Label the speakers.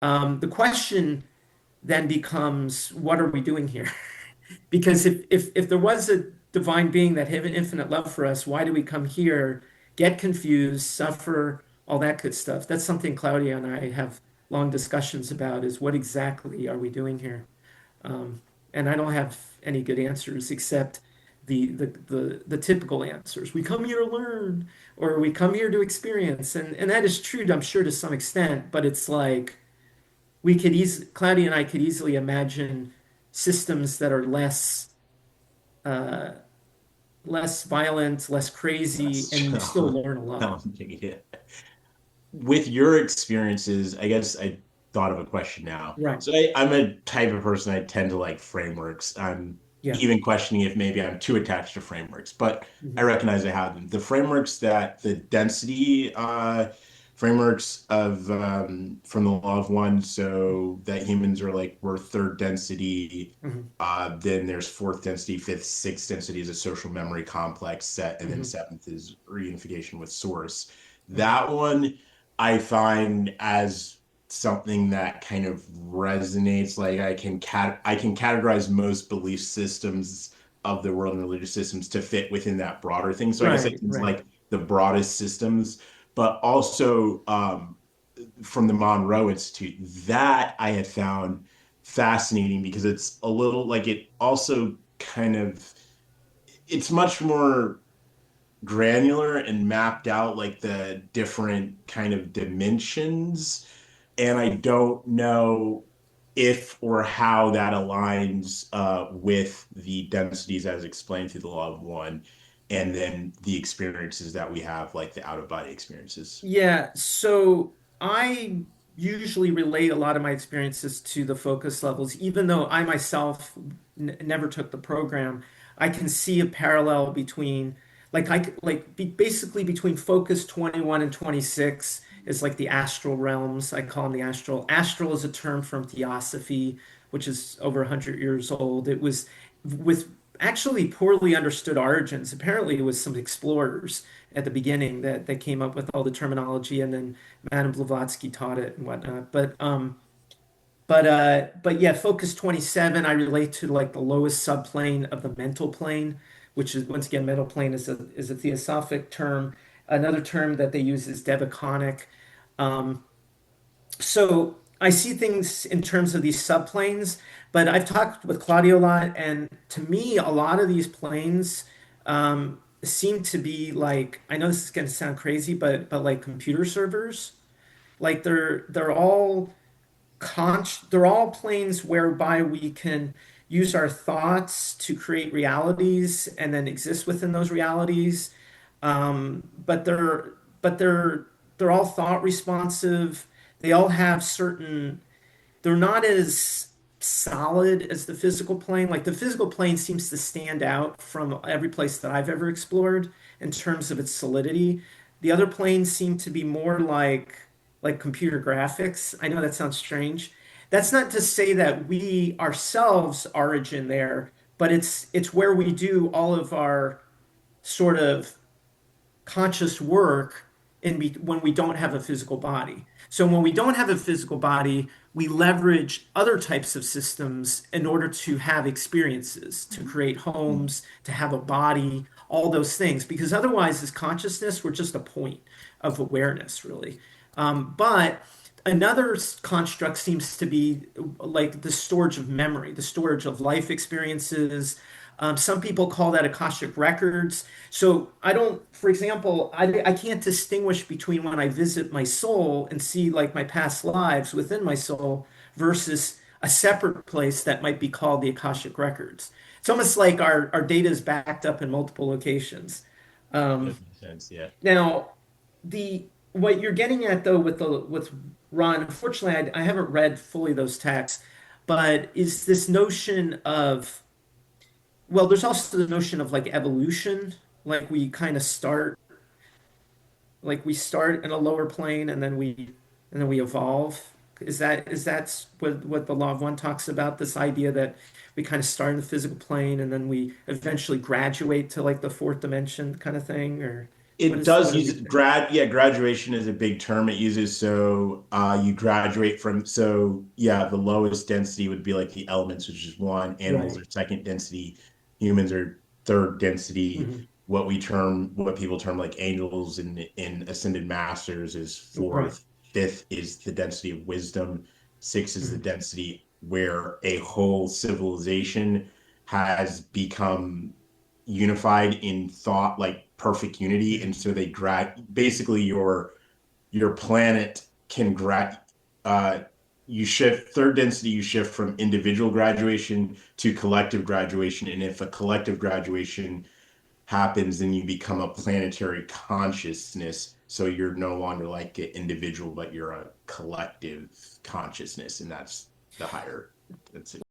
Speaker 1: The question then becomes, what are we doing here? Because if there was a divine being that had an infinite love for us, why do we come here, get confused, suffer, all that good stuff? That's something Claudia and I have long discussions about, is what exactly are we doing here? Um, and I don't have any good answers except the typical answers. We come here to learn, or we come here to experience. And that is true, I'm sure, to some extent, but it's like we could easily, Claudia and I could easily imagine systems that are uh, less violent, less crazy,
Speaker 2: That's
Speaker 1: and you still learn a lot.
Speaker 2: challenging. Yeah. With your experiences, I guess I thought of a question now.
Speaker 1: Right.
Speaker 2: So I'm a type of person I tend to like frameworks. I'm
Speaker 1: Yeah.
Speaker 2: even questioning if maybe I'm too attached to frameworks, but I
Speaker 1: Mhm.
Speaker 2: recognize I have them. The frameworks that the density frameworks of from the law of one, so that humans are like we're third density.
Speaker 1: Mhm.
Speaker 2: Then there's fourth density, fifth, sixth density is a social memory complex set, and then
Speaker 1: Mhm.
Speaker 2: seventh is reunification with source.
Speaker 1: Mhm.
Speaker 2: That one I find as something that kind of resonates. Like I can categorize most belief systems of the world and religious systems to fit within that broader thing. So I guess
Speaker 1: Right.
Speaker 2: it's
Speaker 1: Right.
Speaker 2: like the broadest systems, but also from the Monroe Institute, that I had found fascinating because it's a little like it also kind of it's much more granular and mapped out like the different kind of dimensions. And I don't know if or how that aligns with the densities as explained through the law of one, and then the experiences that we have, like the out of body experiences.
Speaker 1: Yeah. So I usually relate a lot of my experiences to the focus levels, even though I myself n never took the program. I can see a parallel between, basically between focus 21 and 26 is like the astral realms. I call them the astral. Astral is a term from Theosophy, which is over 100 years old. It was with actually poorly understood origins. Apparently, it was some explorers at the beginning that came up with all the terminology, and then Madame Blavatsky taught it and whatnot. But yeah, Focus 27, I relate to like the lowest subplane of the mental plane, which is once again, mental plane is a theosophic term. Another term that they use is devaconic. Um, so I see things in terms of these subplanes, but I've talked with Claudio a lot, and to me, a lot of these planes seem to be like, I know this is going to sound crazy, but like computer servers. Like they're all planes whereby we can use our thoughts to create realities and then exist within those realities. But they're all thought responsive. They all have certain, they're not as solid as the physical plane. Like the physical plane seems to stand out from every place that I've ever explored in terms of its solidity. The other planes seem to be more like computer graphics. I know that sounds strange. That's not to say that we ourselves origin there, but it's where we do all of our sort of conscious work when we don't have a physical body. So when we don't have a physical body, we leverage other types of systems in order to have experiences, to create homes, to have a body, all those things. Because otherwise, as consciousness, we're just a point of awareness, really. But another construct seems to be like the storage of memory, the storage of life experiences. Some people call that Akashic records. So I don't, for example, I can't distinguish between when I visit my soul and see like my past lives within my soul versus a separate place that might be called the Akashic records. It's almost like our data is backed up in multiple locations. Um,
Speaker 2: That makes sense. Yeah.
Speaker 1: Now, the what you're getting at though with Ron, unfortunately, I haven't read fully those texts, but is this notion of, well, there's also the notion of like evolution, like we start in a lower plane and then we evolve. Is that what the law of one talks about? This idea that we kind of start in the physical plane and then we eventually graduate to like the fourth dimension kind of thing, or
Speaker 2: It
Speaker 1: what
Speaker 2: does
Speaker 1: are we
Speaker 2: use
Speaker 1: saying?
Speaker 2: graduation is a big term it uses. So you graduate from, so yeah, the lowest density would be like the elements, which is one, animals
Speaker 1: Right.
Speaker 2: are second density, humans are third density.
Speaker 1: Mhm.
Speaker 2: What people term like angels in ascended masters is
Speaker 1: Right.
Speaker 2: fourth, fifth is the density of wisdom, six is the
Speaker 1: Mhm.
Speaker 2: density where a whole civilization has become unified in thought, like perfect unity.
Speaker 1: Mhm.
Speaker 2: And so they basically your planet can you shift third density, you shift from individual graduation to collective graduation. And if a collective graduation happens, then you become a planetary consciousness. So you're no longer like an individual, but you're a collective consciousness. And that's the higher density.